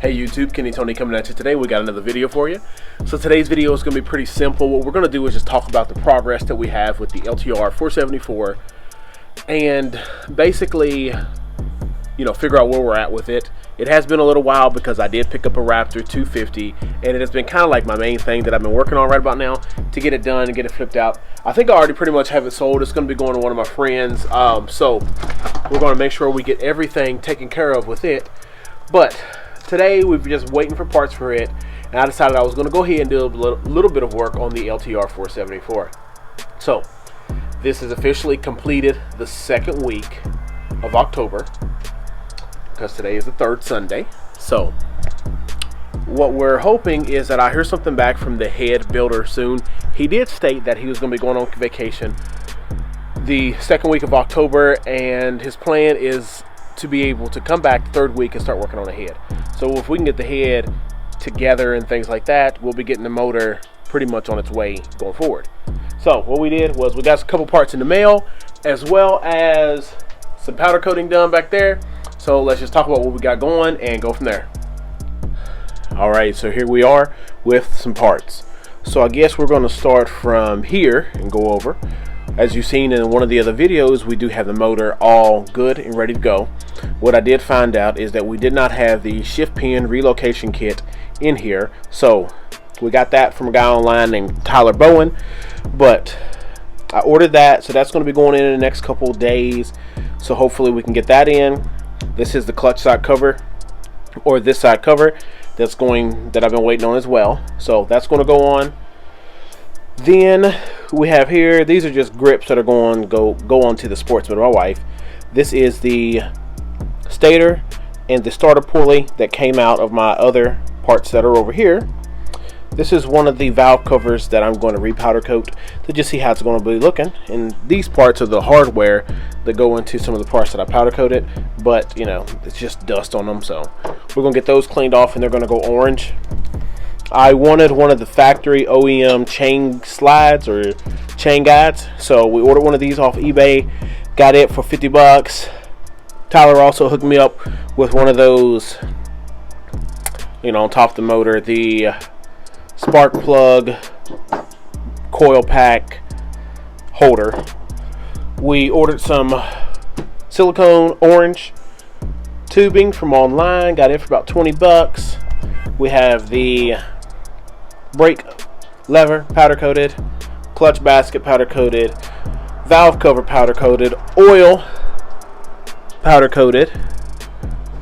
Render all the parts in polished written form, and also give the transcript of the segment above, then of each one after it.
Hey YouTube, Kenny Tony coming at you today. We got another video for you. So today's video is going to be pretty simple. What we're going to do is just talk about the progress that we have with the LTR 474 and basically, figure out where we're at with it. It has been a little while because I did pick up a Raptor 250 and it has been kind of like my main thing that I've been working on right about now to get it done and get it flipped out. I think I already pretty much have it sold. It's going to be going to one of my friends. So we're going to make sure we get everything taken care of with it. But today we're just waiting for parts for it, and I decided I was going to go ahead and do a little bit of work on the LTR 474. So this is officially completed the second week of October because today is the third Sunday. So what we're hoping is that I hear something back from the head builder soon. He did state that he was going to be going on vacation the second week of October, and his plan is to be able to come back the third week and start working on the head. So if we can get the head together and things like that, we'll be getting the motor pretty much on its way going forward. So what we did was we got a couple parts in the mail as well as some powder coating done back there. So let's just talk about what we got going and go from there. Alright, so here we are with some parts. So I guess we're going to start from here and go over. As you've seen in one of the other videos, we do have the motor all good and ready to go. What I did find out is that we did not have the shift pin relocation kit in here. So we got that from a guy online named Tyler Bowen. But I ordered that, so that's going to be going in the next couple of days. So hopefully we can get that in. This is the clutch side cover, or this side cover that I've been waiting on as well. So that's going to go on. Then we have here, these are just grips that are going to go onto the Sportsman of my wife. This is the stator and the starter pulley that came out of my other parts that are over here. This is one of the valve covers that I'm going to repowder coat to just see how it's going to be looking. And these parts are the hardware that go into some of the parts that I powder coated, but it's just dust on them. So we're going to get those cleaned off and they're going to go orange. I wanted one of the factory OEM chain slides or chain guides, so we ordered one of these off eBay, got it for 50 bucks. Tyler also hooked me up with one of those, on top of the motor, the spark plug coil pack holder. We ordered some silicone orange tubing from online, got it for about 20 bucks. We have the brake lever powder coated, clutch basket powder coated, valve cover powder coated, oil powder coated,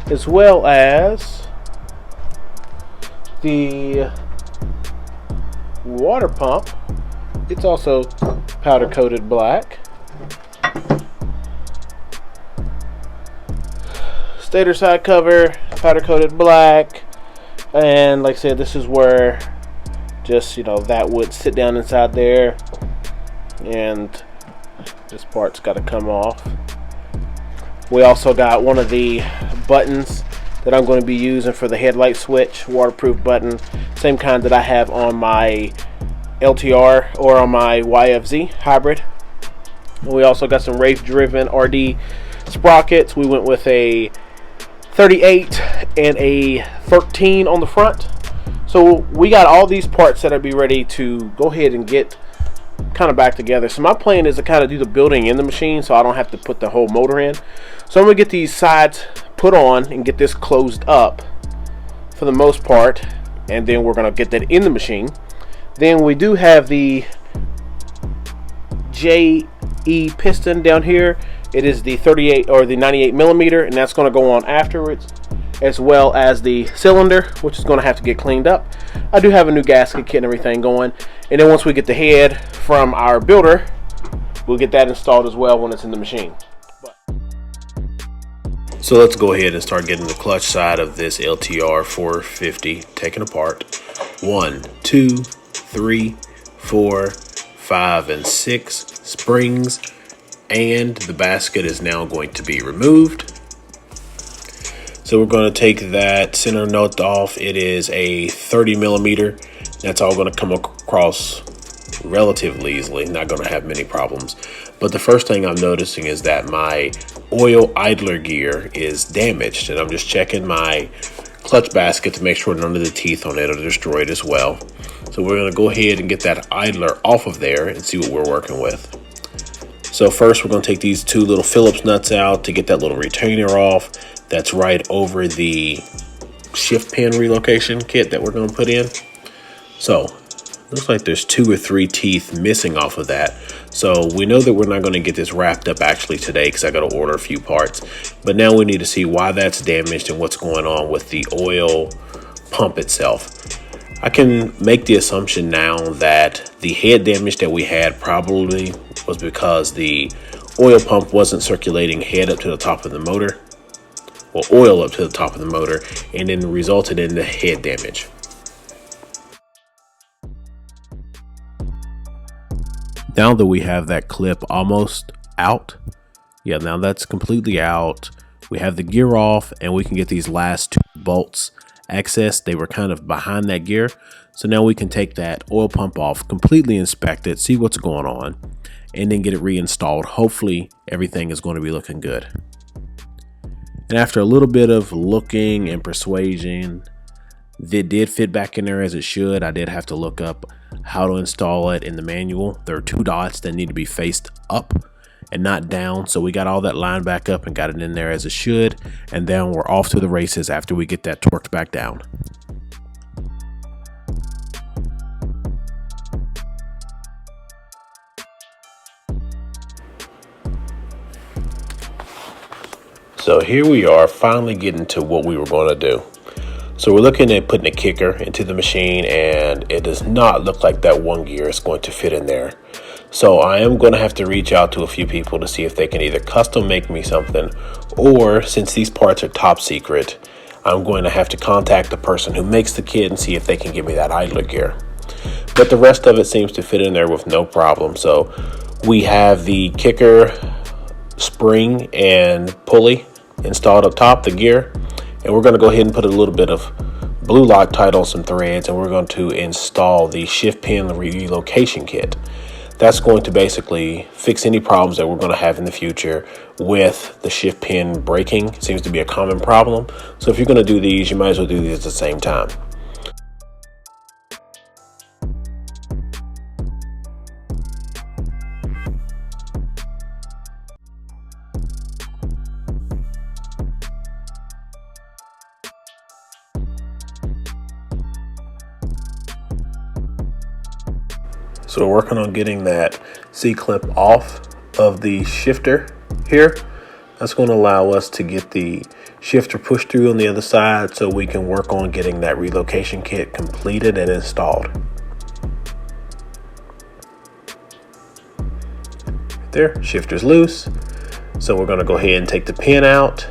as well as the water pump. It's also powder coated black. Stator side cover powder coated black. And like I said, this is where just that would sit down inside there, and this part's got to come off. We also got one of the buttons that I'm going to be using for the headlight switch, waterproof button, same kind that I have on my LTR or on my YFZ hybrid. And we also got some race driven RD sprockets. We went with a 38 and a 13 on the front. So we got all these parts that I'd be ready to go ahead and get kind of back together. So my plan is to kind of do the building in the machine so I don't have to put the whole motor in. So I'm going to get these sides put on and get this closed up for the most part, and then we're going to get that in the machine. Then we do have the JE piston down here. It is the 38 or the 98 millimeter, and that's going to go on afterwards, as well as the cylinder, which is going to have to get cleaned up. I do have a new gasket kit and everything going, and then once we get the head from our builder, we'll get that installed as well when it's in the machine. So let's go ahead and start getting the clutch side of this LTR 450 taken apart. 1, 2, 3, 4, 5, and 6 springs, and the basket is now going to be removed. So we're going to take that center nut off. It is a 30 millimeter. That's all going to come across relatively easily, not going to have many problems. But the first thing I'm noticing is that my oil idler gear is damaged, and I'm just checking my clutch basket to make sure none of the teeth on it are destroyed as well. So we're going to go ahead and get that idler off of there and see what we're working with. So first we're going to take these two little Phillips nuts out to get that little retainer off. That's right over the shift pin relocation kit that we're going to put in. So looks like there's 2 or 3 teeth missing off of that. So we know that we're not going to get this wrapped up actually today because I got to order a few parts. But now we need to see why that's damaged and what's going on with the oil pump itself. I can make the assumption now that the head damage that we had probably was because the oil pump wasn't circulating head up to the top of the motor, or oil up to the top of the motor, and then resulted in the head damage. Now that we have that clip almost out, yeah, now that's completely out. We have the gear off and we can get these last 2 bolts accessed. They were kind of behind that gear. So now we can take that oil pump off, completely inspect it, see what's going on, and then get it reinstalled. Hopefully everything is going to be looking good. And after a little bit of looking and persuasion, it did fit back in there as it should. I did have to look up how to install it in the manual. There are 2 dots that need to be faced up and not down. So we got all that lined back up and got it in there as it should. And then we're off to the races after we get that torqued back down. So here we are, finally getting to what we were going to do. So we're looking at putting a kicker into the machine, and it does not look like that 1 gear is going to fit in there. So I am going to have to reach out to a few people to see if they can either custom make me something, or since these parts are top secret, I'm going to have to contact the person who makes the kit and see if they can give me that idler gear. But the rest of it seems to fit in there with no problem. So we have the kicker spring and pulley installed up top, the gear. And we're going to go ahead and put a little bit of blue Loctite on some threads, and we're going to install the shift pin relocation kit. That's going to basically fix any problems that we're going to have in the future with the shift pin breaking. It seems to be a common problem. So if you're going to do these, you might as well do these at the same time. So we're working on getting that C-clip off of the shifter here. That's going to allow us to get the shifter pushed through on the other side so we can work on getting that relocation kit completed and installed. There, shifter's loose. So we're going to go ahead and take the pin out.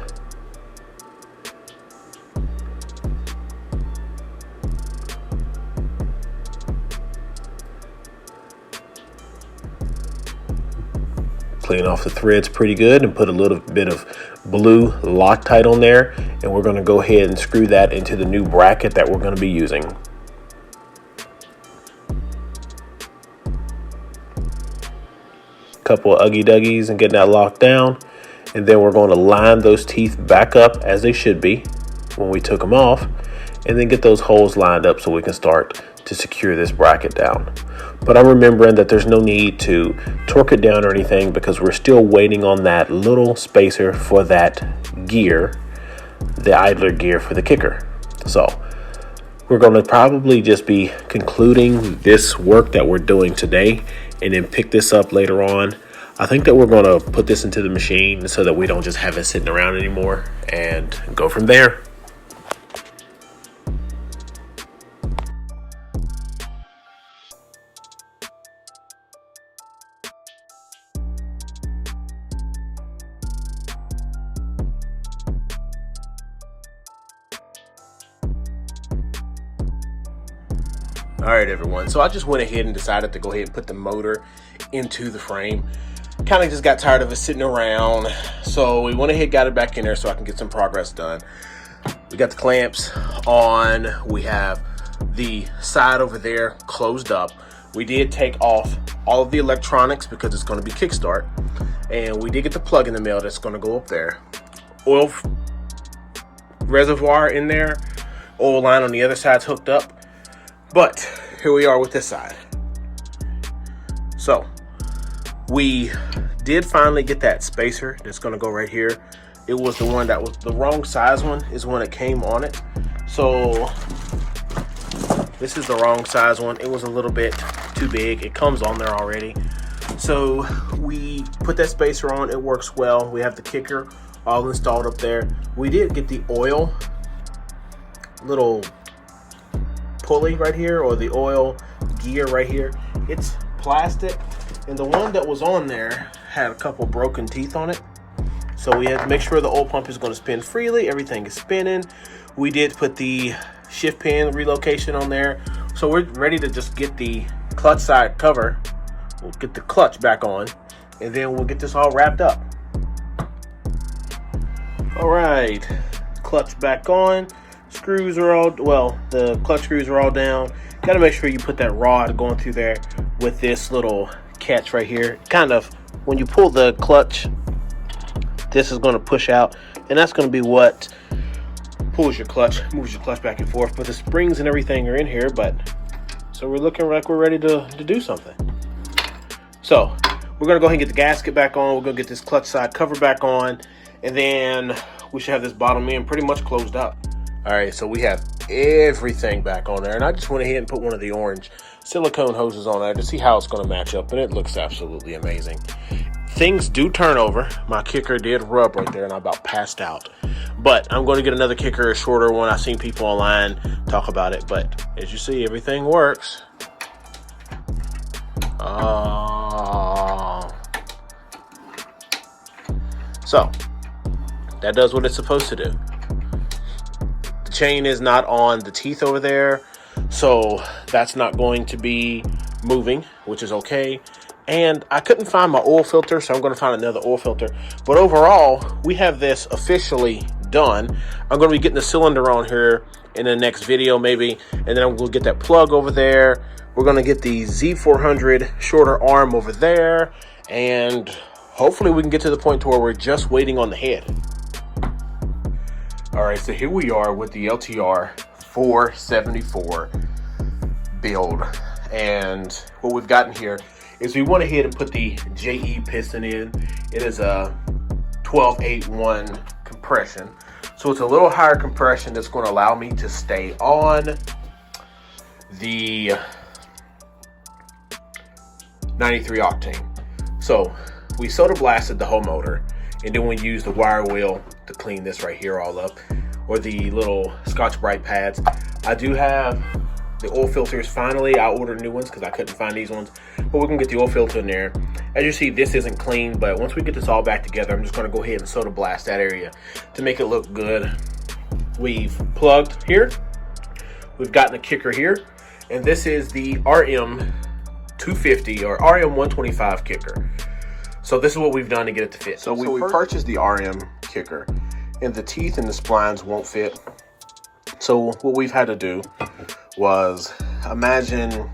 Clean off the threads pretty good and put a little bit of blue Loctite on there, and we're going to go ahead and screw that into the new bracket that we're going to be using. Couple of Uggy Duggies and getting that locked down, and then we're going to line those teeth back up as they should be when we took them off, and then get those holes lined up so we can start to secure this bracket down. But I'm remembering that there's no need to torque it down or anything because we're still waiting on that little spacer for that gear, the idler gear for the kicker. So we're going to probably just be concluding this work that we're doing today and then pick this up later on. I think that we're going to put this into the machine so that we don't just have it sitting around anymore and go from there. All right, everyone. So I just went ahead and decided to go ahead and put the motor into the frame. Kind of just got tired of it sitting around. So we went ahead, got it back in there so I can get some progress done. We got the clamps on. We have the side over there closed up. We did take off all of the electronics because it's going to be kickstart. And we did get the plug in the mail that's going to go up there. Oil reservoir in there. oil line on the other side's hooked up. But here we are with this side. So we did finally get that spacer that's going to go right here. It was the one that was the wrong size one, is when it came on it. So this is the wrong size one. It was a little bit too big. It comes on there already. So we put that spacer on. It works well. We have the kicker all installed up there. We did get the oil little pulley right here, or the oil gear right here. It's plastic, and the one that was on there had a couple broken teeth on it. So we had to make sure the oil pump is going to spin freely. Everything is spinning. We did put the shift pin relocation on there. So we're ready to just get the clutch side cover. We'll get the clutch back on, and then we'll get this all wrapped up. All right, clutch back on. Screws are all, well, the clutch screws are all down. Got to make sure you put that rod going through there with this little catch right here. Kind of, when you pull the clutch, this is going to push out, and that's going to be what pulls your clutch, moves your clutch back and forth. But the springs and everything are in here, so we're looking like we're ready to do something. So we're going to go ahead and get the gasket back on. We're going to get this clutch side cover back on, and then we should have this bottom end pretty much closed up. All right, so we have everything back on there, and I just went ahead and put one of the orange silicone hoses on there to see how it's going to match up, and it looks absolutely amazing. Things do turn over. My kicker did rub right there, and I about passed out. But I'm going to get another kicker, a shorter one. I've seen people online talk about it, but as you see, everything works. So that does what it's supposed to do. The chain is not on the teeth over there, so that's not going to be moving, which is okay. And I couldn't find my oil filter, so I'm going to find another oil filter. But overall, we have this officially done. I'm going to be getting the cylinder on here in the next video maybe, and then I'm going to get that plug over there. We're going to get the Z400 shorter arm over there, and hopefully we can get to the point to where we're just waiting on the head. All right, so here we are with the LTR 474 build, and what we've gotten here is we went ahead and put the JE piston in. It is a 12.81 compression, so it's a little higher compression that's going to allow me to stay on the 93 octane. So we soda blasted the whole motor, and then we used the wire wheel to clean this right here all up, or the little Scotch-Brite pads. I do have the oil filters. Finally, I ordered new ones because I couldn't find these ones, but we're gonna get the oil filter in there. As you see, this isn't clean, but once we get this all back together, I'm just gonna go ahead and soda blast that area to make it look good. We've plugged here, we've gotten a kicker here, and this is the RM 250 or RM 125 kicker. So this is what we've done to get it to fit. So we purchased the RM kicker, and the teeth and the splines won't fit. So what we've had to do was, imagine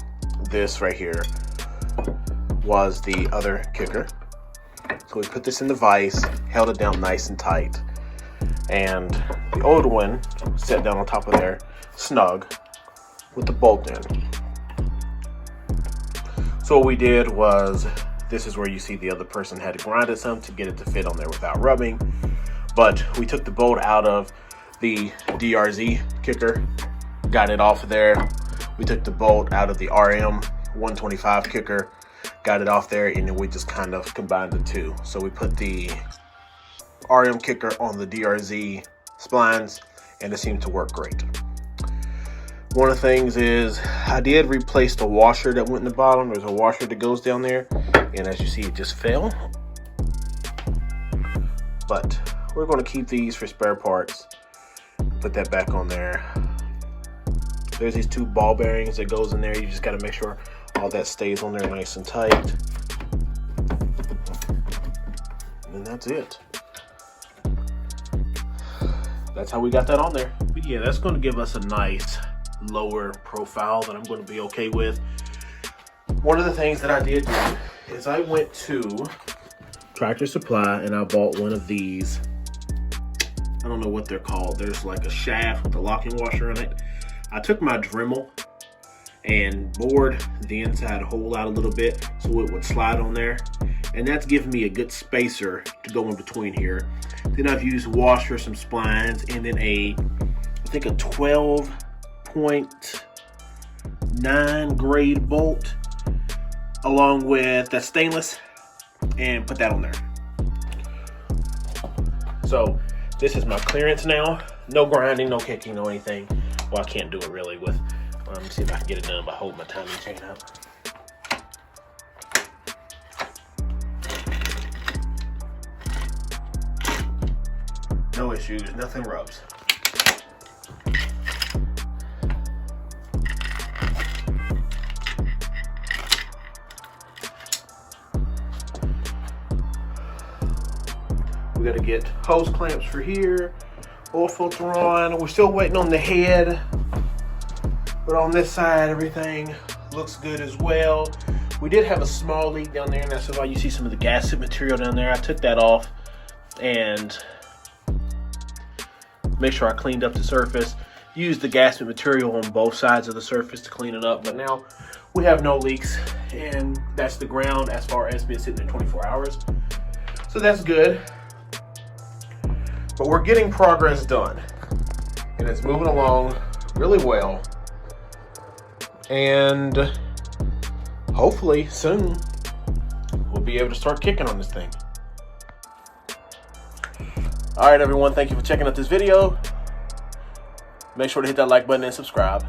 this right here was the other kicker. So we put this in the vise, held it down nice and tight, and the old one set down on top of there, snug, with the bolt in. So what we did was, this is where you see the other person had to grind it some to get it to fit on there without rubbing. But we took the bolt out of the DRZ kicker, got it off of there. We took the bolt out of the RM 125 kicker, got it off there, and then we just kind of combined the two. So we put the RM kicker on the DRZ splines, and it seemed to work great. One of the things is I did replace the washer that went in the bottom. There's a washer that goes down there, and as you see, it just fell. But we're going to keep these for spare parts. Put that back on there. There's these two ball bearings that goes in there. You just got to make sure all that stays on there nice and tight. And that's it. That's how we got that on there. But yeah, that's going to give us a nice lower profile that I'm going to be okay with. One of the things that I did do is I went to Tractor Supply and I bought one of these I don't know what they're called. There's like a shaft with a locking washer in it. I took my Dremel and bored the inside hole out a little bit so it would slide on there, and that's giving me a good spacer to go in between here. Then I've used washer, some splines, and then I think a 12.9 grade bolt along with that stainless, and put that on there. So this is my clearance now. No grinding, no kicking, no anything. Well, I can't do it really with, let me see if I can get it done by holding my timing chain up. No issues, nothing rubs. We gotta get hose clamps for here, oil filter on. We're still waiting on the head, but on this side, everything looks good as well. We did have a small leak down there, and that's why you see some of the gasket material down there. I took that off and make sure I cleaned up the surface. Used the gasket material on both sides of the surface to clean it up, but now we have no leaks, and that's the ground as far as been sitting there 24 hours. So that's good. But we're getting progress done, and it's moving along really well, and hopefully soon we'll be able to start kicking on this thing. All right, everyone, thank you for checking out this video. Make sure to hit that like button and subscribe.